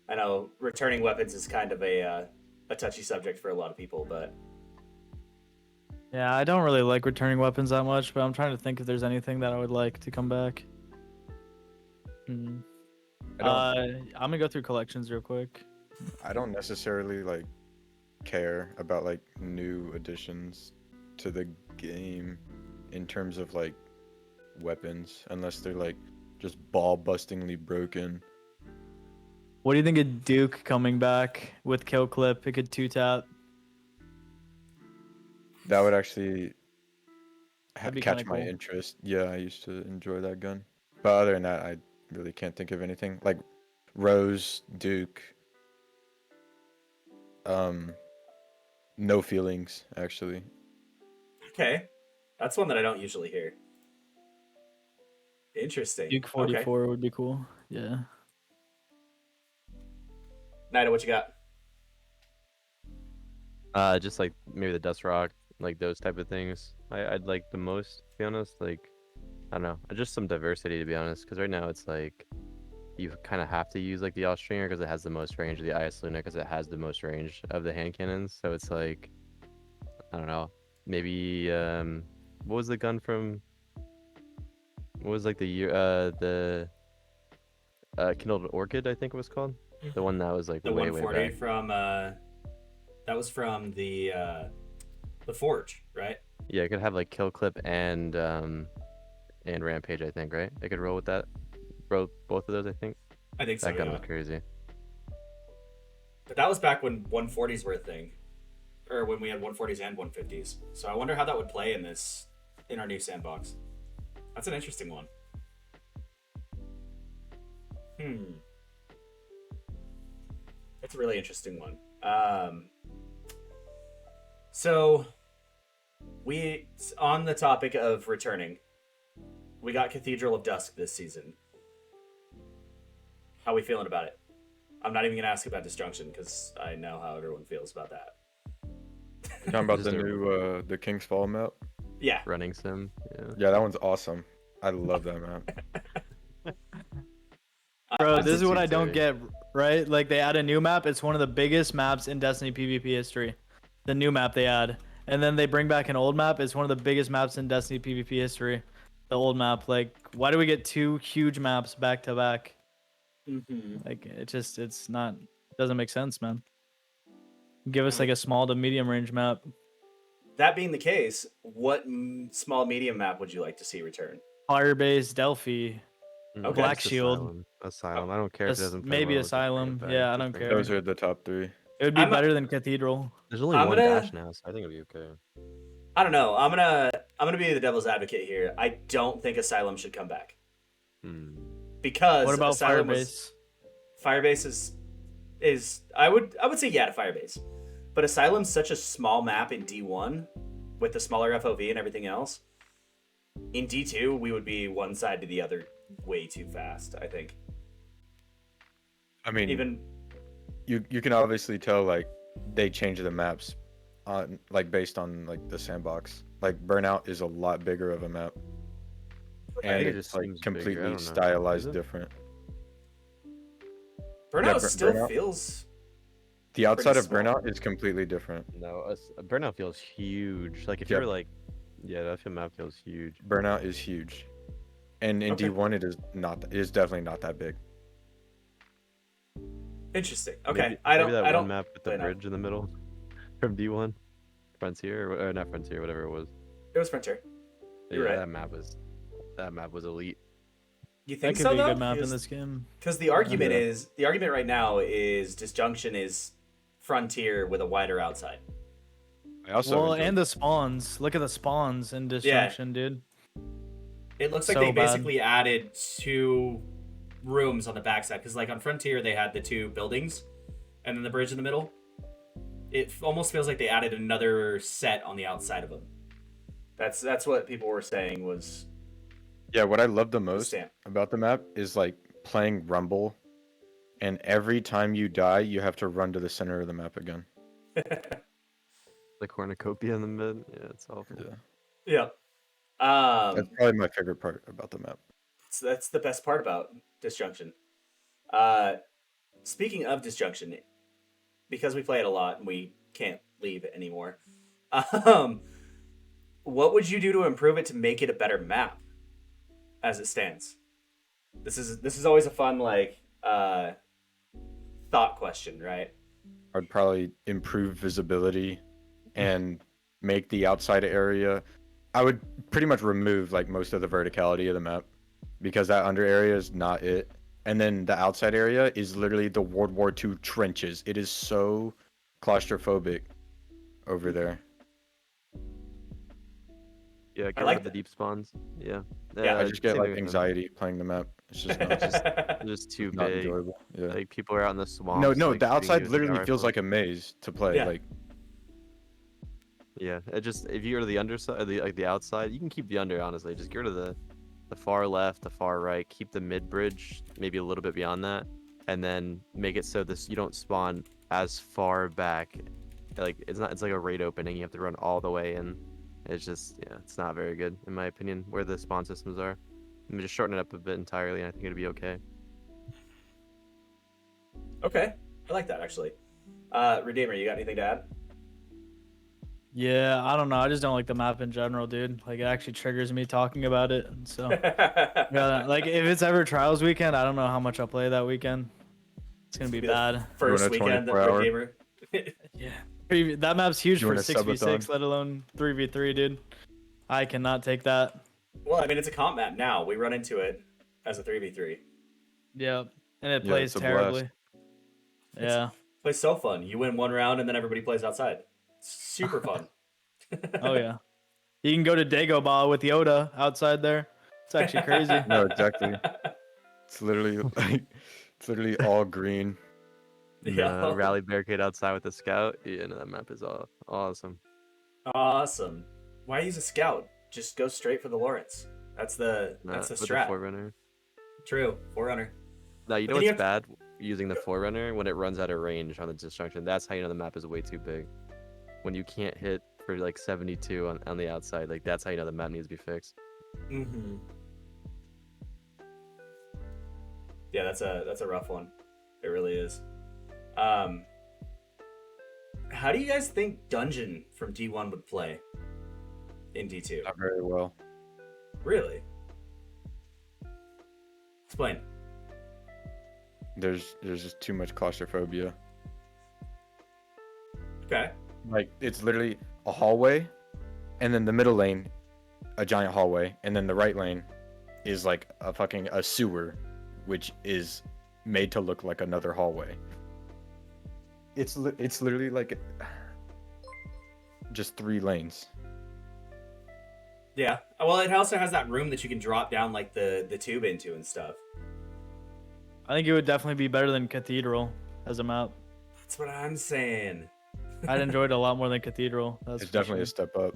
I know returning weapons is kind of a touchy subject for a lot of people, but Yeah, I don't really like returning weapons that much, but I'm trying to think if there's anything that I would like to come back. I'm gonna go through collections real quick. I don't necessarily like care about like new additions to the game in terms of like weapons unless they're like just ball bustingly broken. What do you think of Duke coming back with kill clip? It could 2-tap. That would actually That'd be catch kinda my cool. interest. Yeah, I used to enjoy that gun. But other than that, I really can't think of anything. Like Rose, Duke. No feelings, actually. okay. That's one that I don't usually hear. Interesting. Duke 44 would be cool. Yeah. Nietah, what you got? Just like maybe the Dust Rock, like those type of things. I'd like the most, to be honest. Like, I don't know, just some diversity, to be honest. Because right now it's like you kind of have to use like the Austringer because it has the most range, or the IS Luna because it has the most range of the hand cannons. So it's like, I don't know, maybe what was the gun from? What was like the year the Kindled Orchid, I think it was called. The one that was like The way 140 back. from that was from the Forge, right? Yeah, it could have like kill clip and rampage, I think, right? It could roll with that. Roll both of those, I think. I think so. That gun Yeah. was crazy. But that was back when 140s were a thing, or when we had 140s and 150s. So I wonder how that would play in our new sandbox. That's an interesting one. It's a really interesting one. So we, on the topic of returning, we got Cathedral of Dusk this season. How we feeling about it? I'm not even gonna ask about Disjunction because I know how everyone feels about that. You talking about Just the a- new the King's Fall map? Yeah. Running sim. Yeah. Yeah, that one's awesome. I love that map. Bro, I'm this is what I too, don't too. get, right? Like, they add a new map. It's one of the biggest maps in Destiny PvP history. The new map they add. And then they bring back an old map. It's one of the biggest maps in Destiny PvP history. The old map. Like, why do we get two huge maps back to back? Mm-hmm. Like it's not doesn't make sense, man. Give us like a small to medium range map. That being the case, what small medium map would you like to see return? Firebase, Delphi, Okay. Black just Shield. Asylum. I don't care if it doesn't play Maybe well, just bring it Asylum. back, Yeah, I just don't bring it care. Those back. are the top three. It would be I'm a- better than Cathedral. There's only I'm one gonna- dash now, so I think it'll be okay. I don't know. I'm gonna be the devil's advocate here. I don't think Asylum should come back because What about Asylum Firebase? Firebase is I would say yeah to Firebase, but Asylum's such a small map in D1 with the smaller FOV and everything else. In D2, we would be one side to the other way too fast. I think. I mean, Even you can obviously tell like they change the maps on like based on like the sandbox. Like Burnout is a lot bigger of a map, and It it's just like seems bigger, I completely don't know. stylized Is it? different. Burnout Bur- still Burnout- feels The outside of small. Burnout is completely different. No, Burnout feels huge. Like if Yeah. you were like, yeah, that map feels huge. Burnout is huge, and in Okay. D1 it is not. It is definitely not that big. interesting. Okay, Maybe, I don't. maybe that I one don't. map with the play that. bridge in the middle from D1, Frontier or not Frontier, whatever it was. It was Frontier. You're Yeah, right. that map was elite. You That think could so be a though? good map in this game. Because the argument Yeah. is the argument right now is Disjunction is Frontier with a wider outside. I also Well, enjoy- and the spawns. Look at the spawns in Disjunction, dude. It looks like So they bad. basically added 2 rooms on the backside. Because like on Frontier they had the 2 buildings, and then the bridge in the middle. It almost feels like they added another set on the outside of them. That's what people were saying was yeah, what I love the the most stamp. about the map is like playing Rumble, and every time you die, you have to run to the center of the map again. The cornucopia in the mid. Yeah, it's awful. Yeah, Yeah. that's probably my favorite part about the map. That's the best part about Disjunction. Speaking of Disjunction, because we play it a lot and we can't leave it anymore, what would you do to improve it to make it a better map as it stands? This is always a fun like thought question, right? I'd probably improve visibility and make the outside area. I would pretty much remove like most of the verticality of the map because that under area is not it. And then the outside area is literally the World War II trenches. It is so claustrophobic over there. Yeah, get like rid of the that. deep spawns. Yeah. Yeah, I just get same like thing with them. anxiety playing the map. It's just not, They're just too not big. enjoyable. Yeah. Like people are out in the swamps. No, like, the shooting outside you with literally the feels rifle. like a maze to play. Yeah. Like Yeah, it just if you go to the underside, the outside, you can keep the under. Honestly, just get rid of the far left, the far right. Keep the mid bridge, maybe a little bit beyond that, and then make it so this you don't spawn as far back. Like it's like a raid opening. You have to run all the way in. It's just it's not very good in my opinion. Where the spawn systems are, just shorten it up a bit entirely, and I think it'll be okay. Okay, I like that actually. Redeemerrr, you got anything to add? Yeah, I don't know. I just don't like the map in general, dude. Like it actually triggers me talking about it. And so yeah, like if it's ever trials weekend, I don't know how much I'll play that weekend. It's gonna be Be the bad. First You want a weekend of 24-hour? Redeemerrr. Yeah. That map's huge You for want a 6v6, subathon? let alone 3v3, dude. I cannot take that. Well, I mean, it's a comp map now. We run into it as a 3v3. Yeah. And it Yeah, plays it's a terribly. Yeah. Plays so fun. You win one round and then everybody plays outside. Super fun. Oh yeah. You can go to Dagobah with Yoda outside there. It's actually crazy. no, exactly. It's literally like it's literally all green. Yeah. Rally barricade outside with the scout. Yeah, no, that map is awesome. Awesome. Why use a scout? Just go straight for the Lawrence. That's the With strat. the Forerunner. True. Forerunner. Now you But know then you what's bad using the Forerunner when it runs out of range on the Destruction. That's how you know the map is way too big. When you can't hit for like 72 on the outside, like that's how you know the map needs to be fixed. Mm-hmm. Yeah, that's a rough one. It really is. How do you guys think Dungeon from D1 would play in D2? Not very well. Really? Explain. there's just too much claustrophobia. Okay. Like it's literally a hallway, and then the middle lane, a giant hallway, and then the right lane is like a sewer, which is made to look like another hallway. It's literally like just 3 lanes. Yeah. Well, it also has that room that you can drop down like the tube into and stuff. I think it would definitely be better than Cathedral as a map. That's what I'm saying. I'd enjoy it a lot more than Cathedral. That's It's for definitely a sure. step up.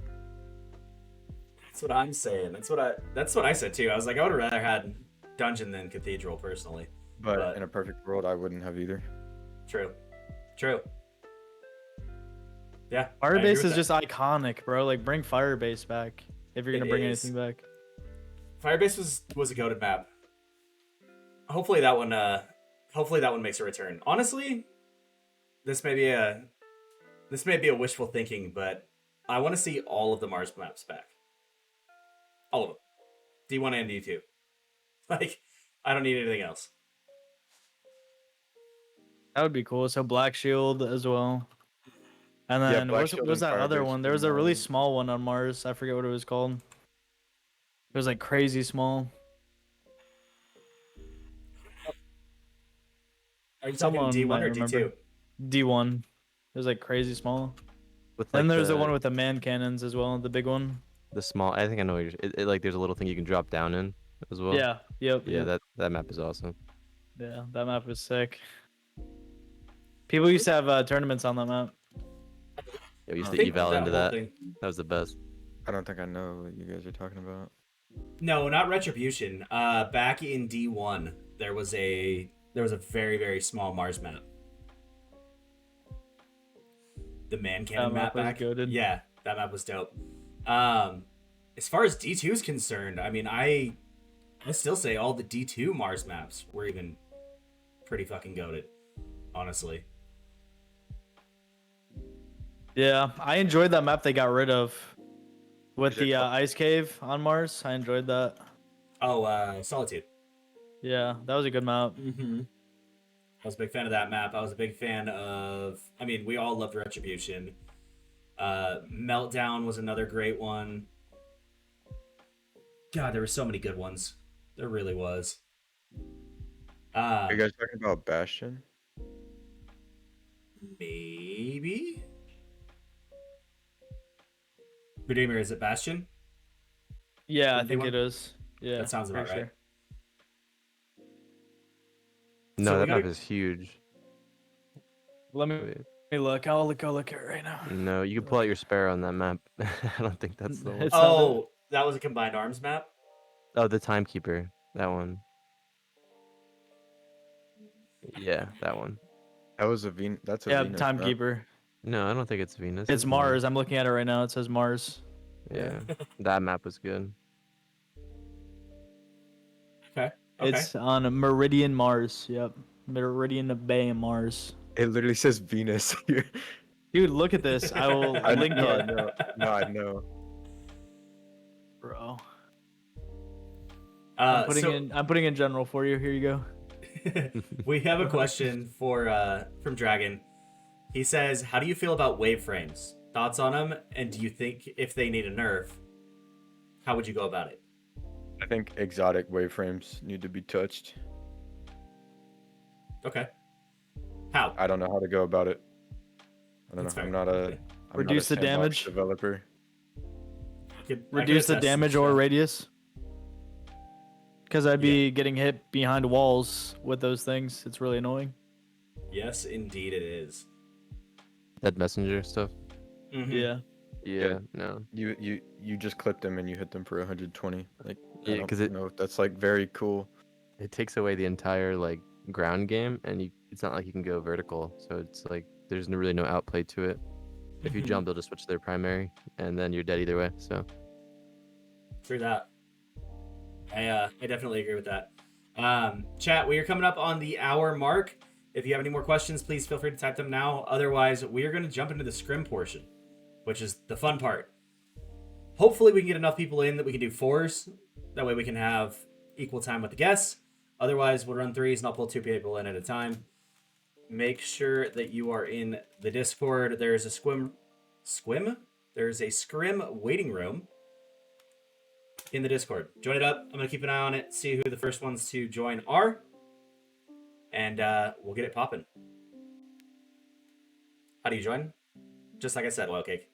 That's what I'm saying. That's what I said too. I was like, I would have rather had Dungeon than Cathedral personally. But in a perfect world, I wouldn't have either. True. Yeah. I agree Firebase with is that. just iconic, bro. Like bring Firebase back if you're It gonna bring is. anything back. Firebase was a goated map. Hopefully that one makes a return. Honestly, this may be a wishful thinking, but I want to see all of the Mars maps back. All of them. D1 and D2. Like, I don't need anything else. That would be cool. So Black Shield as well. And Yeah, then Black what Shield was and that other Firebase one? There was a really combined. small one on Mars. I forget what it was called. It was like crazy small. Are you Someone talking D1 might or remember. D2? D1. It was like crazy small. With Then like there's the one with the man cannons as well, the big one. the small. I think I know what it like. There's a little thing you can drop down in as well. Yeah. Yep. Yeah, yep. that map is awesome. Yeah, that map was sick. People used to have tournaments on that map. Yeah, we used I to think eval into whole that. thing- That was the best. I don't think I know what you guys are talking about. No, not Retribution. Back in D1, there was a very, very small Mars map. The man cannon map map was back. goated. Yeah, that map was dope. As far as D2 is concerned, I mean, I still say all the D2 Mars maps were even pretty fucking goated, honestly. Yeah, I enjoyed that map they got rid of with Is it the called- ice cave on Mars. I enjoyed that. Oh, Solitude. Yeah, that was a good map. Mm-hmm. I was a big fan of that map. I was a big fan of. I mean, we all loved Retribution. Meltdown was another great one. God, there were so many good ones. There really was. Are you guys talking about Bastion? Maybe. Redeemerrr, is it Bastion? Yeah, I Didn't they think want- it is. Yeah, That sounds about pretty right. No, So we that gotta- map is huge. Let me Wait, look. I'll look at it right now. no, you can pull out your Sparrow on that map. I don't think that's the one. It's not Oh, that was a combined arms map? Oh, the Timekeeper. That one. Yeah, that one. That was a Venus. That's a Yeah, Venus map. Timekeeper. No, I don't think it's Venus. It's Mars. I'm looking at it right now. It says Mars. Yeah, that map was good. Okay. It's on Meridian Mars. Yep, Meridian Bay Mars. It literally says Venus here. Dude, look at this. I will I link know, I it, know. No, I know. bro. Uh, I'm putting in general for you. Here you go. we have a question from Dragon. He says, "How do you feel about wave frames? Thoughts on them? And do you think if they need a nerf, how would you go about it?" I think exotic waveframes need to be touched. Okay. How? I don't know how to go about it. I don't That's know. fair. I'm not a Okay. I'm Reduce the not a sandbox damage. developer. I could Reduce the attest to damage that. or radius. Because I'd be getting hit behind walls with those things. It's really annoying. Yes, indeed it is. Dead messenger stuff. Mhm. Yeah. Yeah, no. You just clip them and you hit them for 120. Like Yeah, I don't 'cause it- know. That's like very cool. It takes away the entire like ground game, and it's not like you can go vertical. So it's like there's really no outplay to it. If you Mhm. jump, they'll just switch to their primary, and then you're dead either way. So True that. I definitely agree with that. Chat, we are coming up on the hour mark. If you have any more questions, please feel free to type them now. Otherwise, we are going to jump into the scrim portion, which is the fun part. Hopefully, we can get enough people in that we can do fours. That way, we can have equal time with the guests. Otherwise, we'll run threes and I'll pull 2 people in at a time. Make sure that you are in the Discord. There's a Scrim? There's a Scrim waiting room in the Discord. Join it up. I'm going to keep an eye on it, see who the first ones to join are. And we'll get it popping. How do you join? Just like I said, oil cake.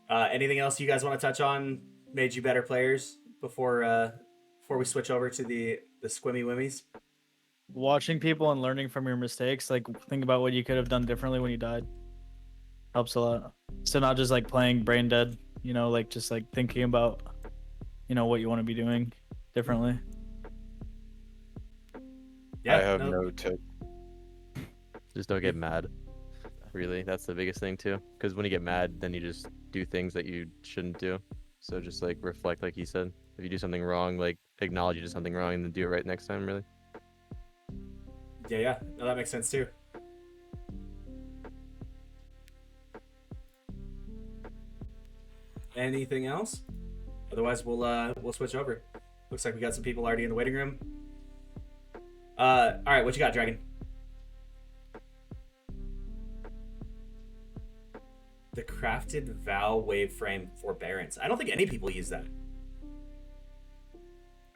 Anything else you guys want to touch on made you better players before we switch over to the squimmy wimmies? Watching people and learning from your mistakes, like think about what you could have done differently when you died. Helps a lot. So not just like playing brain dead, like just like thinking about, what you want to be doing differently. Yeah, I have no tip. Just don't get mad. Really, that's the biggest thing too. Because when you get mad, then you just do things that you shouldn't do. So just like reflect, like he said. If you do something wrong, like acknowledge you did something wrong and then do it right next time. Really. Yeah. No, that makes sense too. Anything else? Otherwise, we'll switch over. Looks like we got some people already in the waiting room. All right, what you got, Dragon? The crafted Val waveframe forbearance. I don't think any people use that.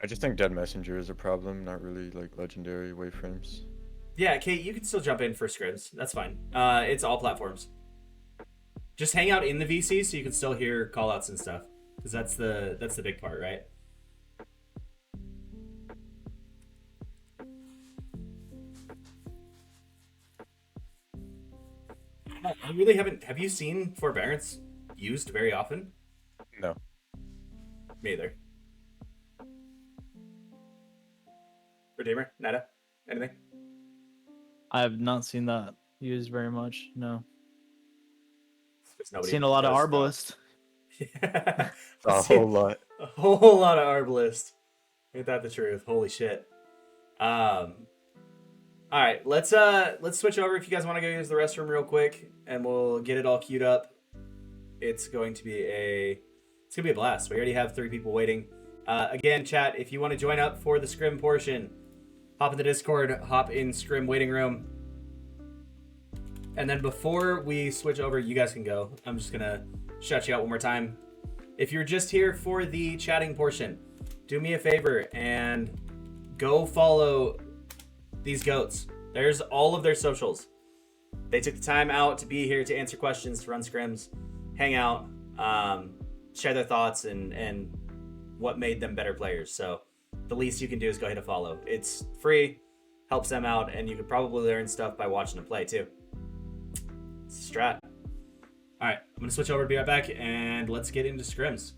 I just think Dead Messenger is a problem, not really like legendary waveframes. Yeah, Kate, you can still jump in for scrims. That's fine. It's all platforms. Just hang out in the VC so you can still hear callouts and stuff, because that's the big part, right? I really haven't. Have you seen forbearance used very often? No. Me either. Redeemerrr, Nietah, anything? I have not seen that used very much. No. There's nobody Seen a lot of knows Arbalist. that. A whole lot. A whole lot of Arbalist. Ain't that the truth? Holy shit. All right, let's switch over. If you guys want to go use the restroom real quick, and we'll get it all queued up. It's going to be a blast. We already have 3 people waiting. Again, chat, if you want to join up for the Scrim portion, hop in the Discord, hop in Scrim waiting room. And then before we switch over, you guys can go. I'm just going to shout you out one more time. If you're just here for the chatting portion, do me a favor and go follow these goats. There's all of their socials. They took the time out to be here to answer questions, to run scrims, hang out, share their thoughts and what made them better players. So the least you can do is go ahead and follow. It's free, helps them out, and you could probably learn stuff by watching them play too. It's a strat. All right, I'm gonna switch over, be right back, and let's get into scrims.